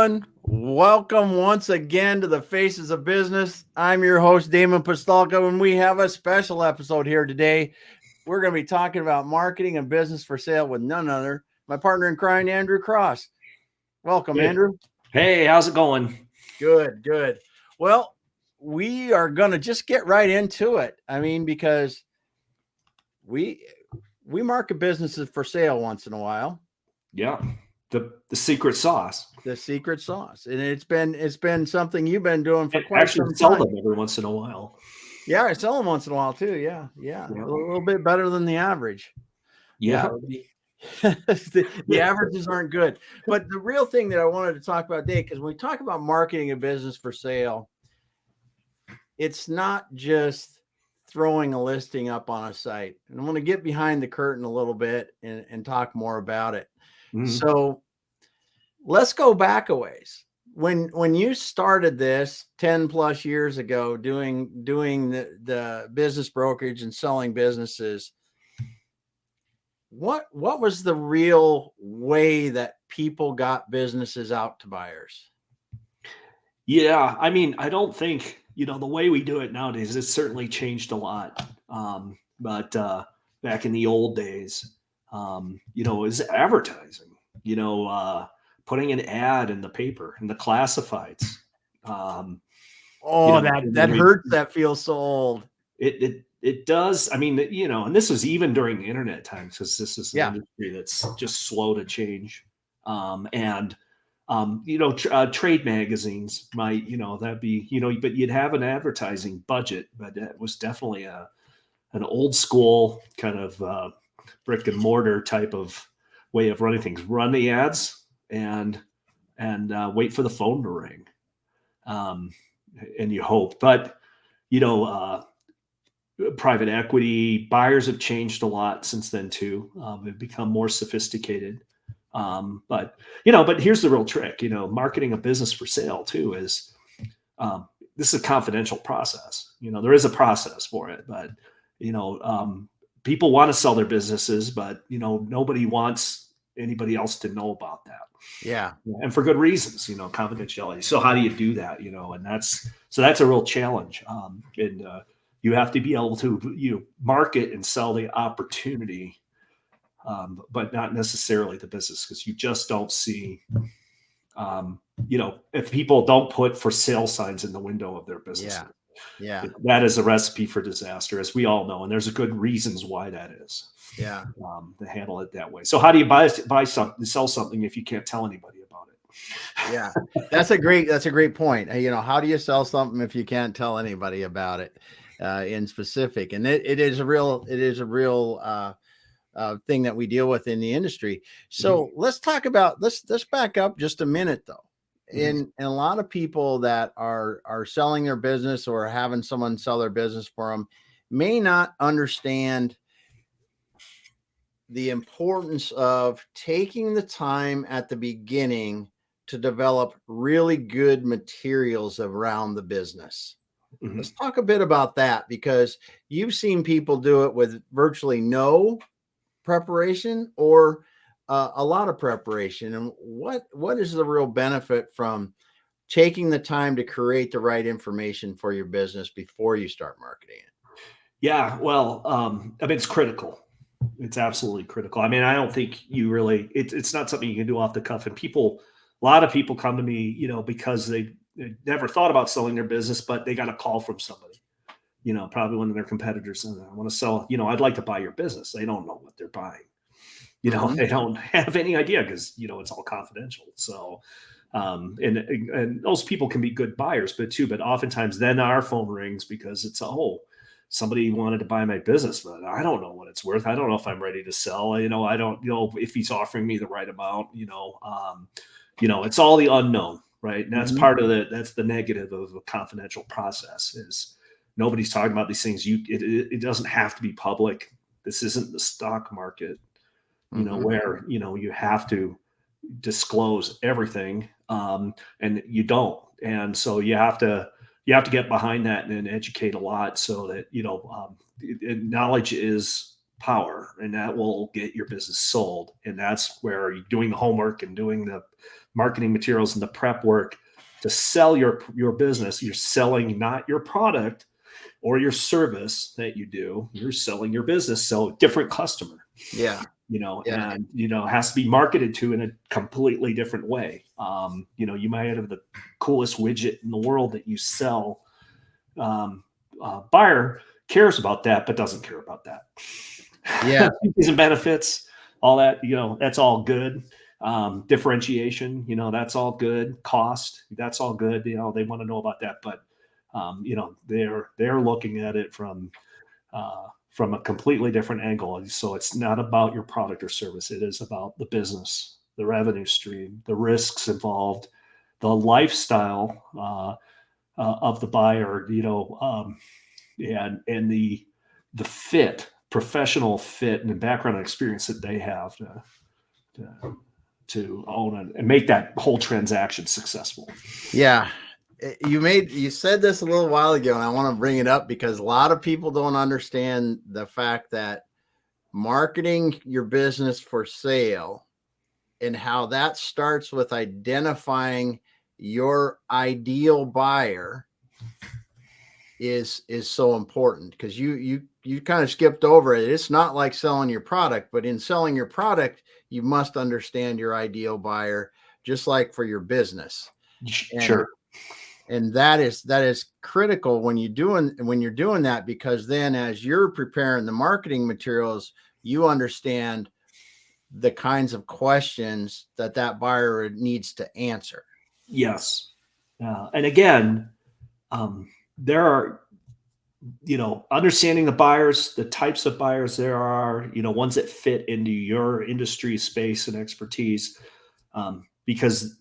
everyone. Welcome once again to the Faces of Business. I'm your host, Damon Pistolka, and we have a special episode here today. We're going to be talking about marketing and business for sale with none other, my partner in crime, Andrew Cross. Welcome, Hey, Andrew. hey, how's it going? Good. Well, we are going to just get right into it. Because we market businesses for sale once in a while. Yeah, the secret sauce. The secret sauce, and it's been something you've been doing for And quite actually some sell time. them every once in a while. Yeah, I sell them once in a while too. Yeah, Yeah, a little bit better than the average. Yeah, yeah, the yeah, averages aren't good. But the real thing that I wanted to talk about today, because when we talk about marketing a business for sale, it's not just throwing a listing up on a site. And I want to get behind the curtain a little bit and talk more about it. Mhm. So let's go back a ways. When you started this 10 plus years ago, doing the business brokerage and selling businesses, what was the real way that people got businesses out to buyers? Yeah. I mean, I don't think the way we do it nowadays. It's certainly changed a lot. But back in the old days, it was advertising. Putting an ad in the paper in the classifieds. Um, Oh, and that then we hurts. That feels so old. It does. I mean, and this was even during the internet times because this is an Yeah. industry that's just slow to change. And trade magazines might, that'd be, but you'd have an advertising budget, but it was definitely an old school kind of brick and mortar type of way of running things. Run the ads and wait for the phone to ring, um, and you hope. But you know. Private equity buyers have changed a lot since then too. They've become more sophisticated. But here's the real trick. Marketing a business for sale too is this is a confidential process. There is a process for it, but people want to sell their businesses, but nobody wants anybody else to know about that. Yeah. And for good reasons, confidentiality. So how do you do that? And that's a real challenge. And you have to be able to market and sell the opportunity, but not necessarily the business, because you just don't see, if people don't put for sale signs in the window of their business, Yeah. that is a recipe for disaster, as we all know, and there's a good reasons why that is. Yeah. To handle it that way. So how do you sell something if you can't tell anybody about it? Yeah. That's a great point. How do you sell something if you can't tell anybody about it in specific? And it is a real thing that we deal with in the industry. So let's talk about, let's back up just a minute though. In a lot of people that are selling their business or having someone sell their business for them may not understand the importance of taking the time at the beginning to develop really good materials around the business. Mm-hmm. Let's talk a bit about that, because you've seen people do it with virtually no preparation or a lot of preparation. And what is the real benefit from taking the time to create the right information for your business before you start marketing it? Yeah, well, I mean, it's critical. It's absolutely critical. I mean, I don't think it's not something you can do off the cuff. And a lot of people come to me, because they never thought about selling their business, but they got a call from somebody, probably one of their competitors. And I want to sell, I'd like to buy your business. They don't know what they're buying. They don't have any idea because, it's all confidential. So, and those people can be good buyers, but oftentimes then our phone rings because it's, somebody wanted to buy my business, but I don't know what it's worth. I don't know if I'm ready to sell. I don't know if he's offering me the right amount. It's all the unknown, right? And that's part of that's the negative of a confidential process is nobody's talking about these things. It doesn't have to be public. This isn't the stock market, where you have to disclose everything, and you don't. And so you have to get behind that and educate a lot so that knowledge is power, and that will get your business sold. And that's where you're doing the homework and doing the marketing materials and the prep work to sell your business. You're selling not your product or your service that you do. You're selling your business, so different customer. Yeah. And it has to be marketed to in a completely different way. You might have the coolest widget in the world that you sell. Buyer cares about that, but doesn't care about that. Yeah. Fees and benefits, all that, that's all good. Differentiation, that's all good. Cost, that's all good. They want to know about that, but they're looking at it from a completely different angle. So it's not about your product or service. It is about the business, the revenue stream, the risks involved, the lifestyle of the buyer, and the fit, professional fit, and the background and experience that they have to own and make that whole transaction successful. Yeah. You said this a little while ago, and I want to bring it up because a lot of people don't understand the fact that marketing your business for sale and how that starts with identifying your ideal buyer is so important, because you kind of skipped over it. It's not like selling your product, but in selling your product, you must understand your ideal buyer, just like for your business. Sure. And that is critical when you're doing that, because then as you're preparing the marketing materials, you understand the kinds of questions that buyer needs to answer. Yes. And again, there are, understanding the buyers, the types of buyers there are, ones that fit into your industry space and expertise, because,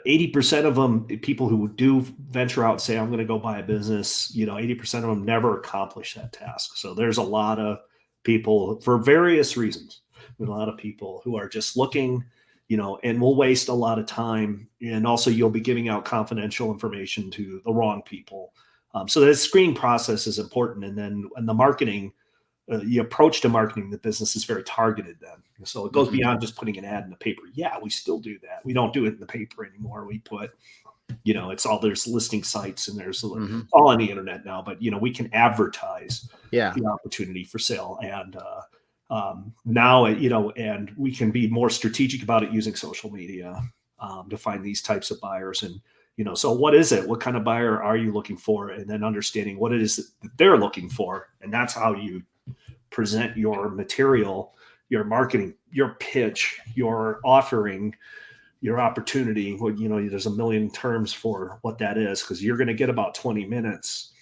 80% of them, people who do venture out and say, I'm going to go buy a business, 80% of them never accomplish that task. So there's a lot of people, for various reasons, a lot of people who are just looking, and will waste a lot of time. And also you'll be giving out confidential information to the wrong people. So the screening process is important. And then the marketing, the approach to marketing the business is very targeted then. So it goes beyond just putting an ad in the paper. Yeah, we still do that. We don't do it in the paper anymore. We put, it's all, there's listing sites and there's all on the internet now, but we can advertise the opportunity for sale. And now, and we can be more strategic about it using social media to find these types of buyers. And, so what is it? What kind of buyer are you looking for? And then understanding what it is that they're looking for. And that's how you present your material, your marketing, your pitch, your offering, your opportunity. Well, there's a million terms for what that is, because you're going to get about 20 minutes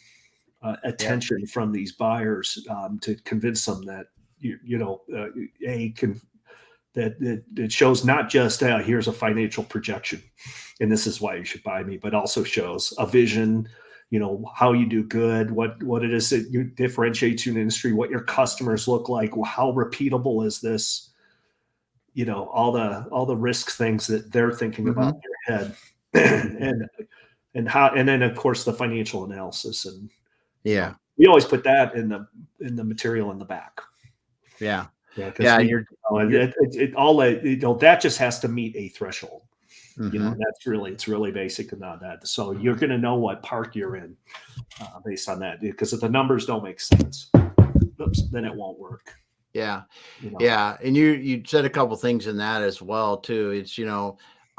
attention from these buyers to convince them that that it shows not just here's a financial projection and this is why you should buy me, but also shows a vision, how you do good, what it is that you differentiate you in the industry, what your customers look like, how repeatable is this, all the risk things that they're thinking about in their head, and how, and then of course the financial analysis, and we always put that in the material in the back. That just has to meet a threshold. It's really basic and not that. So you're going to know what park you're in based on that, because if the numbers don't make sense, then it won't work. Yeah. And you said a couple things in that as well too. It's,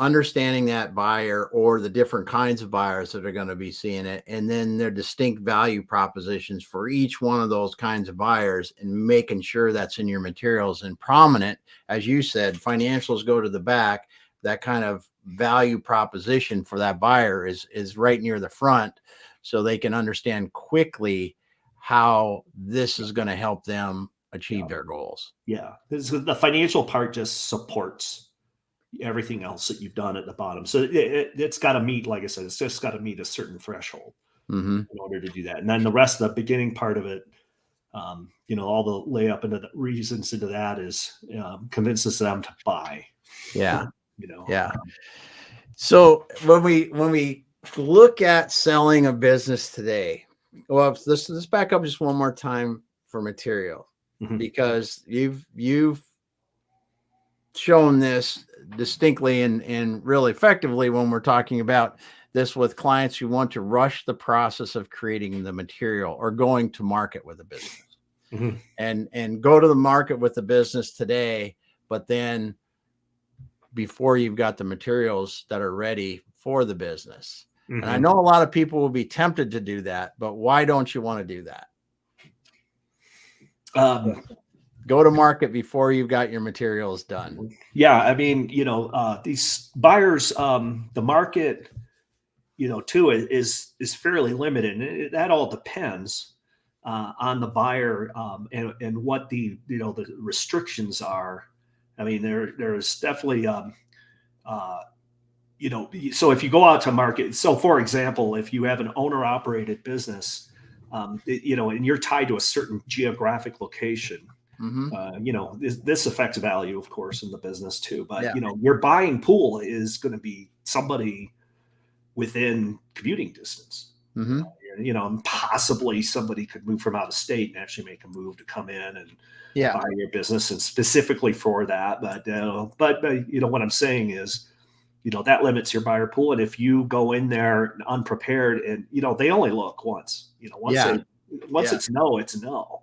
understanding that buyer or the different kinds of buyers that are going to be seeing it, and then their distinct value propositions for each one of those kinds of buyers, and making sure that's in your materials and prominent. As you said, financials go to the back. That kind of value proposition for that buyer is right near the front, so they can understand quickly how this is going to help them achieve their goals. Yeah. The financial part just supports everything else that you've done at the bottom. So it's got to meet, like I said, it's just got to meet a certain threshold in order to do that. And then the rest of the beginning part of it, all the layup into the reasons into that is convinces them to buy. So when we look at selling a business today, well, let's back up just one more time for material, Mhm. because you've shown this distinctly and real effectively when we're talking about this with clients who want to rush the process of creating the material or going to market with a business, Mhm. and go to the market with the business today, but then before you've got the materials that are ready for the business. And I Mhm. know a lot of people will be tempted to do that, but why don't you want to do that? Um, Go to market before you've got your materials done. yeah, I mean, these buyers, the market, too, is fairly limited, and that all depends on the buyer, and what the restrictions are. I mean, there's definitely so if you go out to market, so for example, if you have an owner operated business, and you're tied to a certain geographic location, Mm-hmm. this affects value, of course, in the business too. But Yeah. your buying pool is going to be somebody within commuting distance. Mm-hmm. And possibly somebody could move from out of state and actually make a move to come in and Yeah. buy your business, and specifically for that. But what I'm saying is, that limits your buyer pool. And if you go in there unprepared, and they only look once, Yeah. once Yeah. it's no, it's no.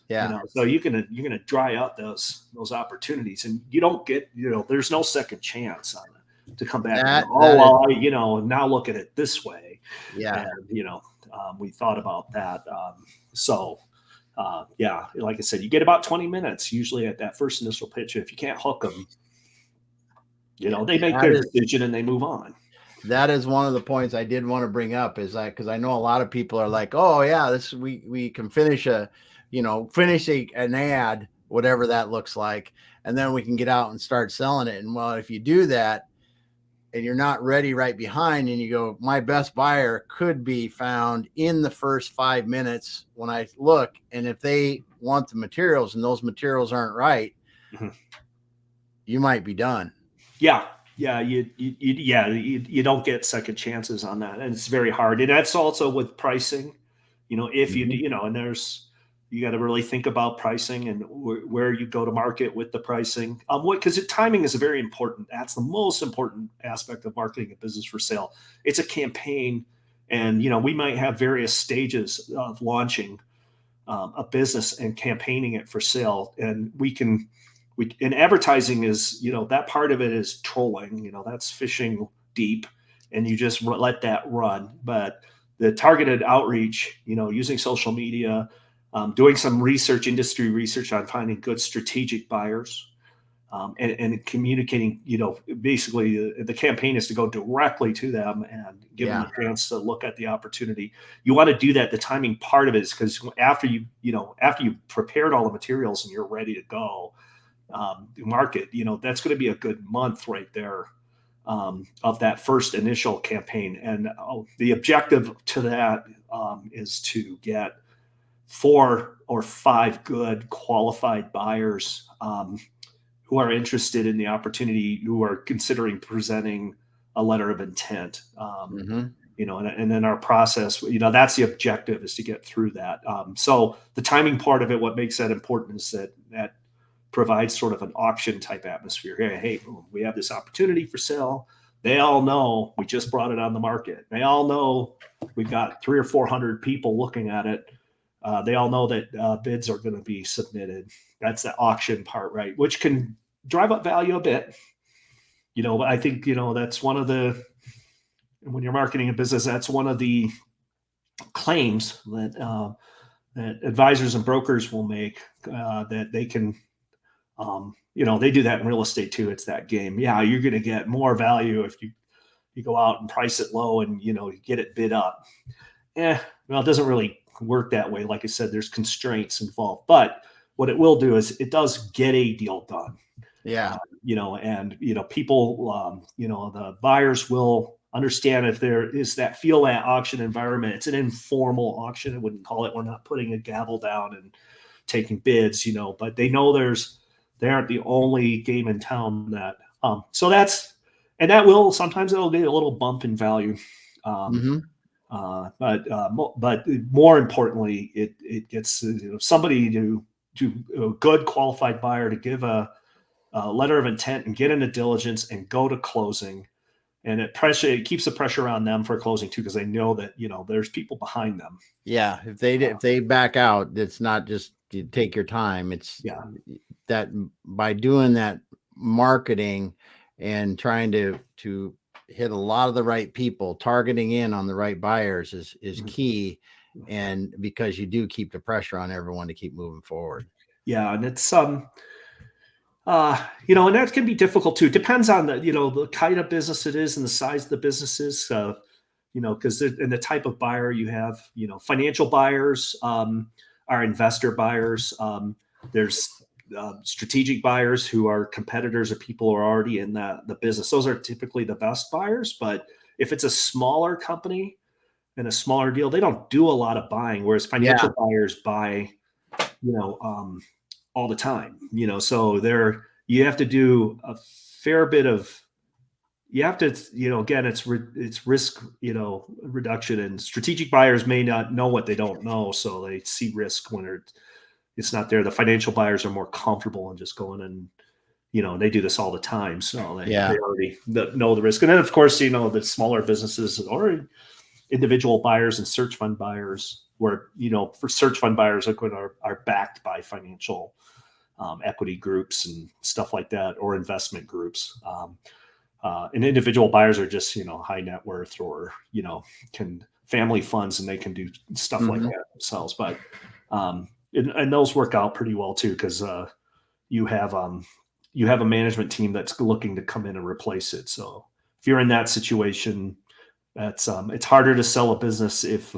Yeah. So you're gonna dry up those opportunities, and you don't get, there's no second chance on it to come back and go, oh That is, well, now look at it this way. yeah. And we thought about that. Yeah, like I said, you get about 20 minutes usually at that first initial pitch. If you can't hook them, they make That their is, decision and they move on. that is one of the points I did want to bring up, is like, because I know a lot of people are like, oh yeah, this, we can finish an ad, whatever that looks like, and then we can get out and start selling it. And well, if you do that and you're not ready right behind, and you go, my best buyer could be found in the first 5 minutes when I look, and if they want the materials and those materials aren't right, Mhm. you might be done. Yeah, yeah, you don't get second chances on that, and it's very hard. And that's also with pricing. If you do, Mhm. and you got to really think about pricing and where you go to market with the pricing. Because timing is a very important. That's the most important aspect of marketing a business for sale. It's a campaign, and we might have various stages of launching a business and campaigning it for sale, and and advertising is, that part of it is trolling, that's fishing deep, and you just let that run. But the targeted outreach, using social media, doing some industry research on finding good strategic buyers, and communicating, basically the campaign is to go directly to them and give them Yeah. a chance to look at the opportunity. You want to do that. The timing part of it is because after you've prepared all the materials and you're ready to go, market, that's going to be a good month right there, of that first initial campaign. And the objective to that, is to get 4 or 5 good qualified buyers, who are interested in the opportunity, who are considering presenting a letter of intent. Mm-hmm. And then our process, that's the objective, is to get through that. So the timing part of it, what makes that important is that provides sort of an auction type atmosphere. Hey, we have this opportunity for sale. They all know we just brought it on the market. They all know we've got 300 or 400 people looking at it. They all know that bids are going to be submitted. That's the auction part, right? Which can drive up value a bit. But I think, that's one of when you're marketing a business, that's one of the claims that advisors and brokers will make, that they can, they do that in real estate too. It's that game. Yeah, you're going to get more value if you go out and price it low and, you get it bid up. Well, it doesn't really work that way. Like I said, there's constraints involved, but what it will do is it does get a deal done. Yeah. And people, the buyers will understand if there is that feel that auction environment. It's an informal auction. I wouldn't call it. We're not putting a gavel down and taking bids, but they know they aren't the only game in town that. So that will sometimes it'll get a little bump in value. Mm-hmm. But more importantly, it gets somebody to a good qualified buyer to give a letter of intent and get into diligence and go to closing. And it keeps the pressure on them for closing too, because they know that there's people behind them. Yeah, if they back out, it's not just you take your time. It's that by doing that marketing and trying to hit a lot of the right people, targeting in on the right buyers is key, and because you do keep the pressure on everyone to keep moving forward. Yeah, and it's and that can be difficult too. It depends on the kind of business it is and the size of the businesses. Because in the type of buyer you have, financial buyers are investor buyers. There's strategic buyers who are competitors or people who are already in the business. Those are typically the best buyers. But if it's a smaller company and a smaller deal, they don't do a lot of buying. Whereas financial buyers buy, all the time. So you have to do a fair bit of. You have to, again, it's risk, reduction, and strategic buyers may not know what they don't know. So they see risk when it's not there. The financial buyers are more comfortable in just going and, they do this all the time. So they already know the risk. And then of course, the smaller businesses or individual buyers and search fund buyers where, for search fund buyers are backed by financial equity groups and stuff like that, or investment groups. And individual buyers are just, high net worth or, can family funds, and they can do stuff like that themselves. But, and those work out pretty well too, because you have a management team that's looking to come in and replace it. So if you're in that situation, that's it's harder to sell a business if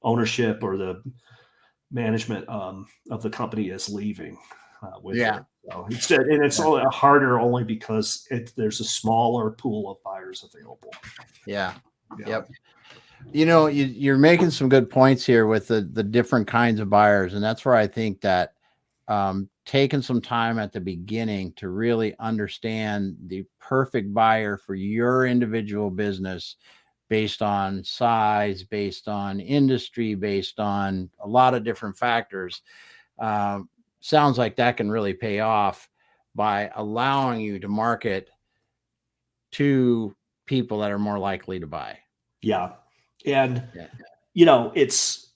ownership or the management of the company is leaving with it. So it's harder only because there's a smaller pool of buyers available. Yep. You're making some good points here with the different kinds of buyers, and that's where I think that taking some time at the beginning to really understand the perfect buyer for your individual business, based on size, based on industry, based on a lot of different factors. Sounds like that can really pay off by allowing you to market to people that are more likely to buy. Yeah. And, it's,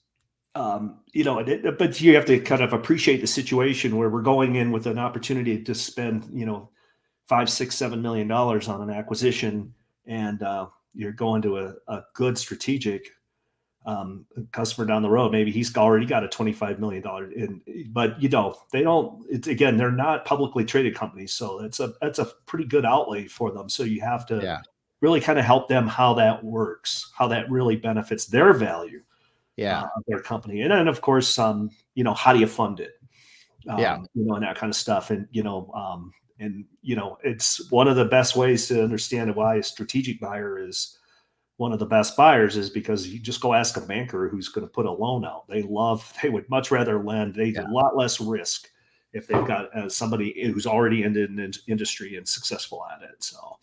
but you have to kind of appreciate the situation where we're going in with an opportunity to spend, $5, $6, $7 million on an acquisition. And you're going to a good strategic customer down the road. Maybe he's already got a $25 million but they don't, again, they're not publicly traded companies. So that's a pretty good outlay for them. So you have to really kind of help them how that works, how that really benefits their value of their company. And then of course, how do you fund it? And that kind of stuff. And, it's one of the best ways to understand why a strategic buyer is one of the best buyers is because you just go ask a banker who's going to put a loan out. They would much rather lend. They do a lot less risk if they've got somebody who's already in the industry and successful at it. So,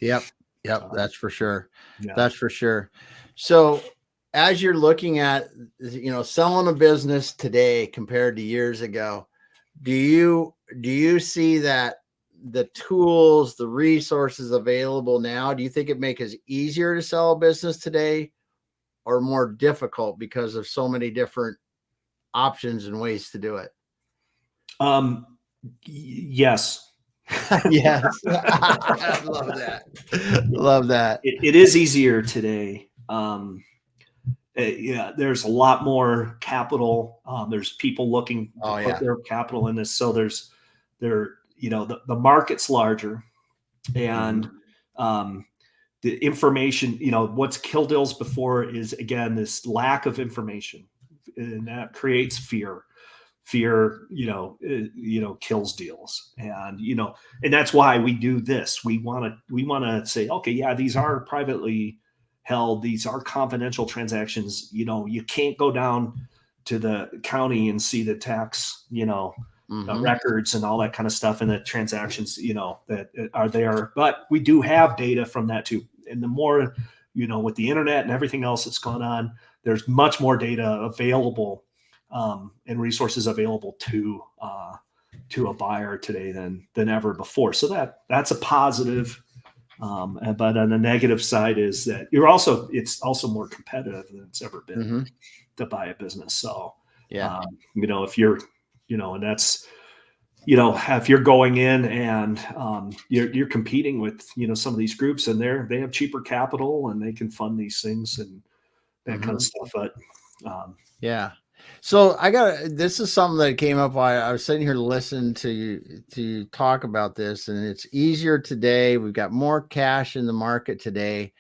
that's for sure. That's for sure. So as you're looking at, selling a business today compared to years ago, do you see that the tools, the resources available now, do you think it makes it easier to sell a business today or more difficult because of so many different options and ways to do it? Yes. Yes. I love that. Love that. It is easier today. There's a lot more capital. There's people looking to put their capital in this. So the market's larger, and the information, what's killed deals before is, again, this lack of information, and that creates fear. Fear, kills deals. And, and that's why we do this. We want to say, okay, these are privately held. These are confidential transactions. You can't go down to the county and see the tax, records and all that kind of stuff, and the transactions, that are there. But we do have data from that too. And the more with the internet and everything else that's gone on, there's much more data available and resources available to a buyer today than ever before. So that's a positive. But on the negative side is that it's also more competitive than it's ever been to buy a business. So, if you're, and that's, if you're going in and you're competing with, some of these groups, and they have cheaper capital and they can fund these things and that kind of stuff. But so this is something that came up while I was sitting here to listen to talk about this, and it's easier today. We've got more cash in the market today,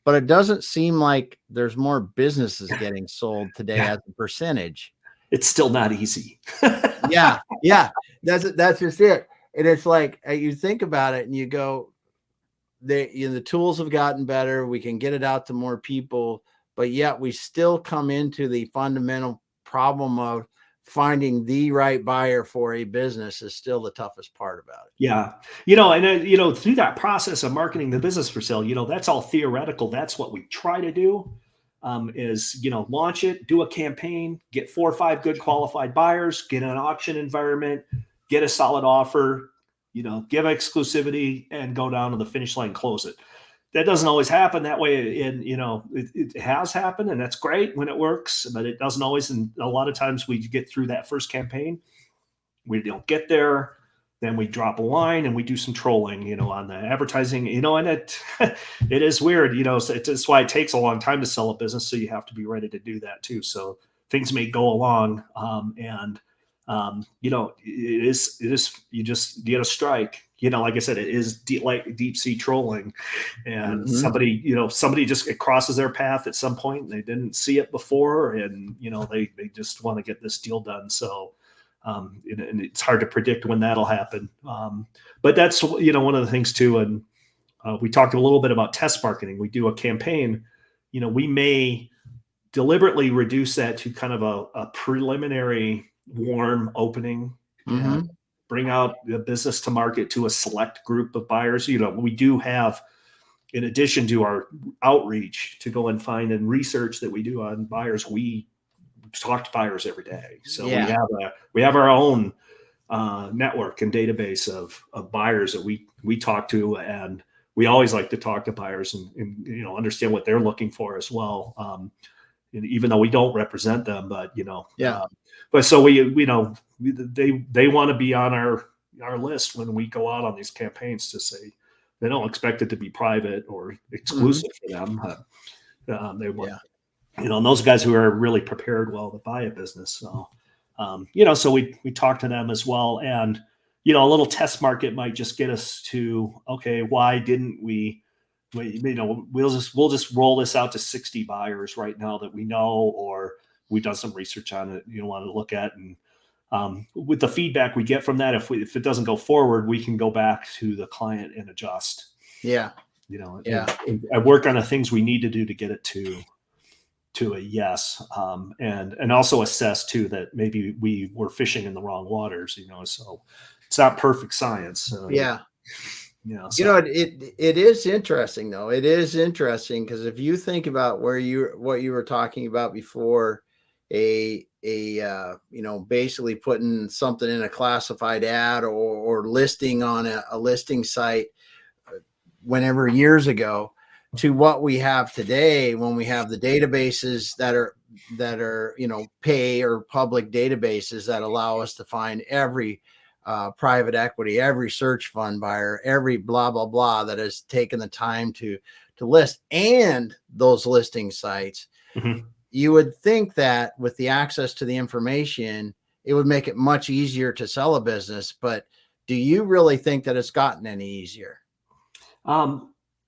but it doesn't seem like there's more businesses getting sold today as a percentage. It's still not easy. Yeah. That's just it. And it's like, you think about it and you go, the tools have gotten better. We can get it out to more people, but yet we still come into the fundamental problem of finding the right buyer for a business is still the toughest part about it. Yeah. And through that process of marketing the business for sale, that's all theoretical. That's what we try to do. Is launch it, do a campaign, get 4 or 5 good qualified buyers, get an auction environment, get a solid offer, give exclusivity, and go down to the finish line, close it. That doesn't always happen that way. And, it has happened, and that's great when it works, but it doesn't always. And a lot of times we get through that first campaign, we don't get there. Then we drop a line and we do some trolling, on the advertising, and it is weird, so it's why it takes a long time to sell a business. So you have to be ready to do that too. So things may go along, and it is, you get a strike, like I said, it is deep sea trolling, and somebody just, it crosses their path at some point and they didn't see it before. And, they just want to get this deal done. So, and it's hard to predict when that'll happen. But that's, one of the things too. And we talked a little bit about test marketing. We do a campaign, we may deliberately reduce that to kind of a preliminary warm opening and bring out the business to market to a select group of buyers. We do have, in addition to our outreach to go and find and research that we do on buyers, we talk to buyers every day. So we have our own network and database of buyers that we talk to, and we always like to talk to buyers and understand what they're looking for as well. Even though we don't represent them, but but so they want to be on our list when we go out on these campaigns to say they don't expect it to be private or exclusive for them. They want. And those guys who are really prepared well to buy a business. So, so we talk to them as well. And, a little test market might just get us to, okay, why didn't we'll just roll this out to 60 buyers right now that we know, or we've done some research on it, want to look at. And with the feedback we get from that, if it doesn't go forward, we can go back to the client and adjust. And work on the things we need to do to get it to a yes, and also assess too that maybe we were fishing in the wrong waters, so it's not perfect science. So, it is interesting though. It is interesting because if you think about what you were talking about before, basically putting something in a classified ad or listing on a listing site, whenever years ago, to what we have today, when we have the databases that are pay or public databases that allow us to find every private equity, every search fund buyer, every blah blah blah that has taken the time to list, and those listing sites. You would think that with the access to the information, it would make it much easier to sell a business. But do you really think that it's gotten any easier?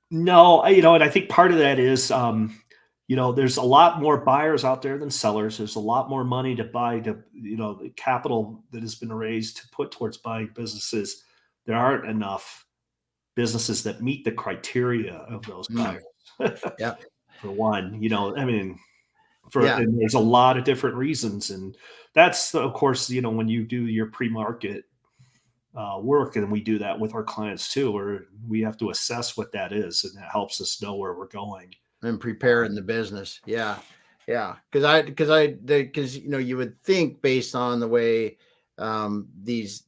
No, and I think part of that is, there's a lot more buyers out there than sellers. There's a lot more money to buy, the capital that has been raised to put towards buying businesses. There aren't enough businesses that meet the criteria of those buyers. For one, and there's a lot of different reasons. And that's, of course, when you do your pre-market work, and we do that with our clients too, where we have to assess what that is, and that helps us know where we're going. and preparing the business. Yeah. Yeah. Because you would think based on the way these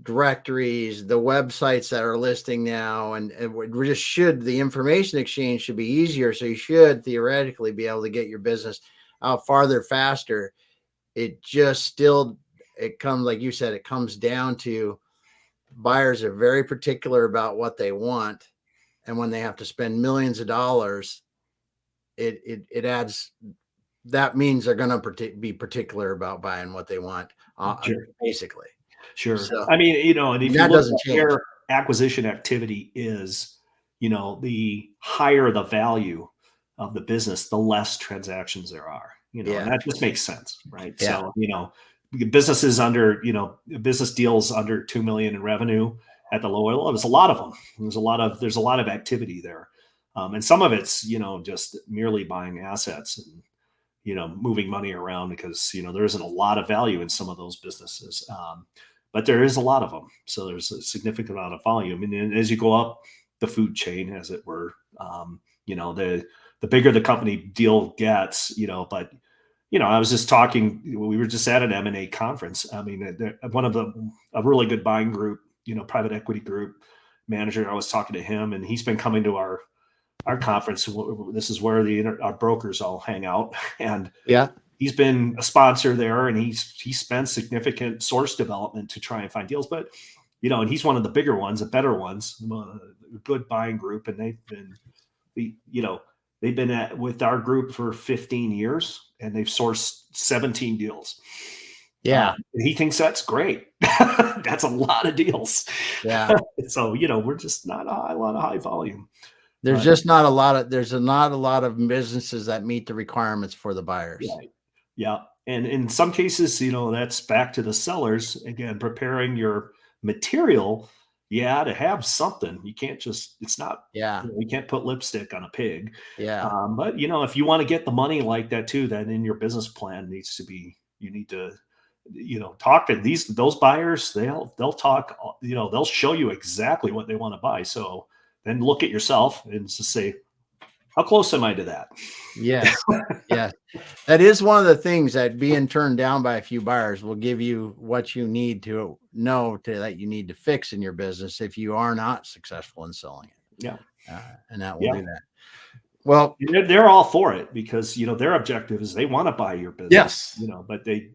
directories, the websites that are listing now, and we just the information exchange should be easier. So you should theoretically be able to get your business out farther, faster. It comes, like you said, it comes down to buyers are very particular about what they want. And when they have to spend millions of dollars, it adds, that means they're going to be particular about buying what they want, Sure. basically. Sure. So I mean, and if you that look doesn't at change. where acquisition activity is, the higher the value of the business, the less transactions there are, and that just makes sense, right? Yeah. So, businesses business deals under 2 million in revenue at the lower level, there's a lot of them. There's a lot of activity there. And some of it's, just merely buying assets and, moving money around because, there isn't a lot of value in some of those businesses. But there is a lot of them. So there's a significant amount of volume. And as you go up the food chain, as it were, the bigger the company deal gets, but, I was just talking, we were just at an M&A conference. I mean, a really good buying group, private equity group manager, I was talking to him and he's been coming to our conference. This is where our brokers all hang out. And he's been a sponsor there and he spent significant source development to try and find deals, but and he's one of the bigger ones, the better ones, a good buying group. And they've been with our group for 15 years and they've sourced 17 deals. Yeah. He thinks that's great. That's a lot of deals. Yeah. So, we're just not a lot of high volume. There's just not a lot of businesses that meet the requirements for the buyers. Right. Yeah. And in some cases, that's back to the sellers, again, preparing your material. Yeah. To have something, you can't just, it's not, you can't put lipstick on a pig. Yeah. But if you want to get the money like that too, then in your business plan needs to be, you need to, talk to those buyers. They'll talk, they'll show you exactly what they want to buy. So then look at yourself and just say, how close am I to that? Yes. Yes. That is one of the things that being turned down by a few buyers will give you what you need to know that you need to fix in your business if you are not successful in selling it. Yeah. And that will do that. Well, they're all for it because, their objective is they want to buy your business, but they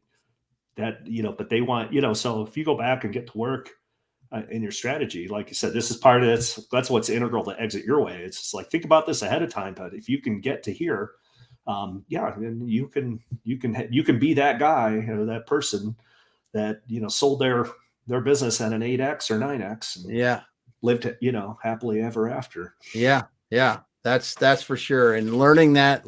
want, so if you go back and get to work in your strategy, like you said, this is part of it. That's what's integral to Exit Your Way. It's just like, think about this ahead of time, but if you can get to here, then you can be that guy or that person that, sold their business at an 8X or 9X and lived, happily ever after. Yeah. Yeah. That's for sure. And learning that,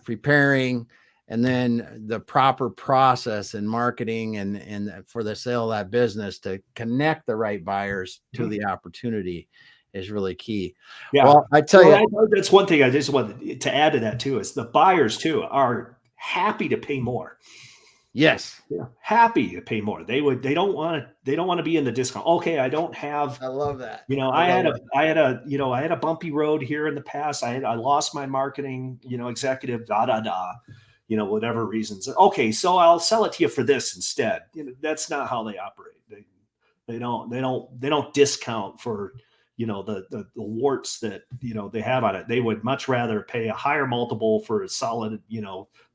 preparing, and then the proper process and marketing and for the sale of that business to connect the right buyers to the opportunity is really key. Yeah. Well, I tell you, that's one thing I just wanted to add to that too, is the buyers too are happy to pay more. Yes. Yeah. Happy to pay more. They don't want to be in the discount. Okay. I love that. I had a bumpy road here in the past. I lost my marketing, executive, whatever reasons. Okay. So I'll sell it to you for this instead. That's not how they operate. They don't discount for, the warts that, they have on it. They would much rather pay a higher multiple for a solid,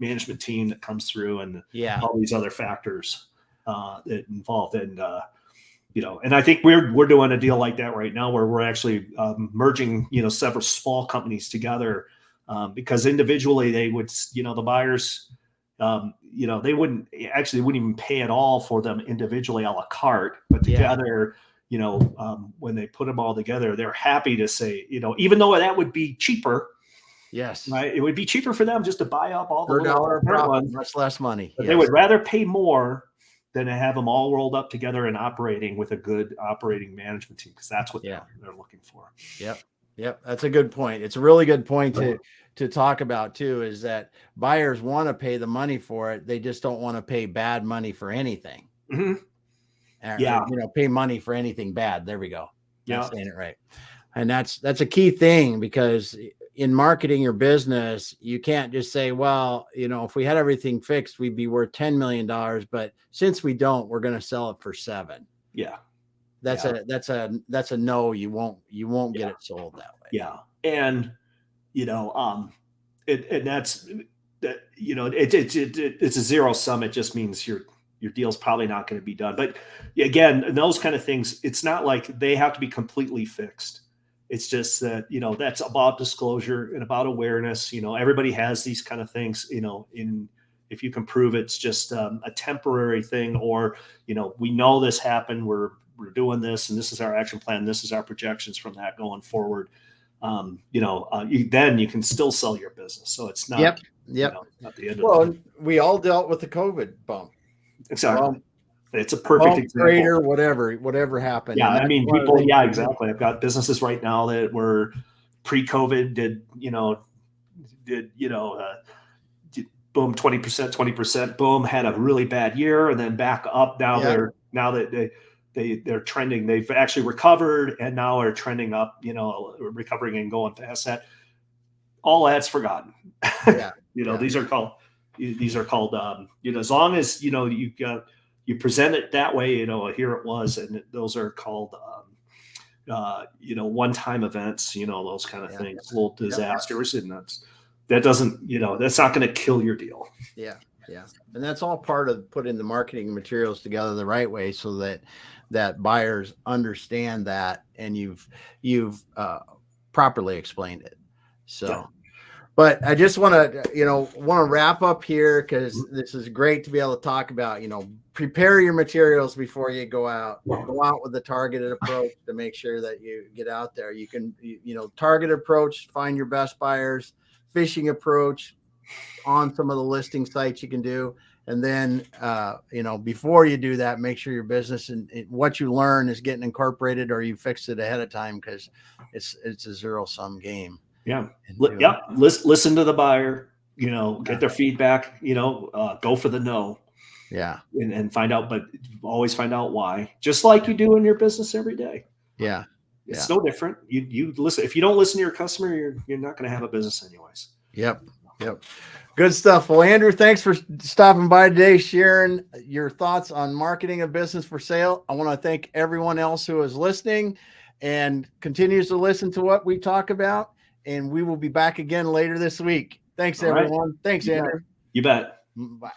management team that comes through and all these other factors that involved. And, and I think we're doing a deal like that right now where we're actually merging, several small companies together because individually they would, the buyers, they wouldn't even pay at all for them individually a la carte, but together, when they put them all together, they're happy to say, even though that would be cheaper. Yes. Right. It would be cheaper for them just to buy up all the $1 much less money. But they would rather pay more than to have them all rolled up together and operating with a good operating management team, because that's what they're looking for. Yep. That's a good point. It's a really good point to talk about too, is that buyers want to pay the money for it. They just don't want to pay bad money for anything. Mm-hmm. Pay money for anything bad. There we go. I'm saying it right. And that's a key thing, because in marketing your business, you can't just say, well, if we had everything fixed, we'd be worth $10 million. But since we don't, we're going to sell it for 7. Yeah. That's a no. You won't get Yeah. it sold that way. Yeah. And, that's that, it's a zero sum. It just means your deal's probably not going to be done. But again, those kind of things, it's not like they have to be completely fixed. It's just that, that's about disclosure and about awareness. Everybody has these kind of things, if you can prove it's just a temporary thing, or, we know this happened, we're doing this, and this is our action plan. This is our projections from that going forward. Then you can still sell your business. So it's not, not the end of it. We all dealt with the COVID bump. Exactly. It's a perfect example. Crater, whatever happened. Yeah. I mean, people, exactly. I've got businesses right now that were pre-COVID did boom, 20%, boom, had a really bad year and then back up. Now they're trending. They've actually recovered and now are trending up, recovering and going past that. All that's forgotten. Yeah. These are called, as long as, you present it that way, here it was, and those are called, one-time events, those kind of things, little disasters. And that doesn't, that's not going to kill your deal. Yeah. Yeah. And that's all part of putting the marketing materials together the right way so that buyers understand that, and you've properly explained it. So, but I just want to wrap up here, because this is great to be able to talk about, prepare your materials before you go out with a targeted approach to make sure that you get out there. You can, targeted approach, find your best buyers, fishing approach on some of the listing sites you can do. And then, before you do that, make sure your business and what you learn is getting incorporated, or you fix it ahead of time, because it's a zero-sum game. Yeah. Listen to the buyer, get their feedback, go for the no. Yeah. And find out, but always find out why, just like you do in your business every day. Yeah. It's no different. You listen. If you don't listen to your customer, you're not going to have a business anyways. Yep. Good stuff. Well, Andrew, thanks for stopping by today, sharing your thoughts on marketing a business for sale. I want to thank everyone else who is listening and continues to listen to what we talk about. And we will be back again later this week. Thanks, everyone. Thanks, Andrew. You bet. Bye.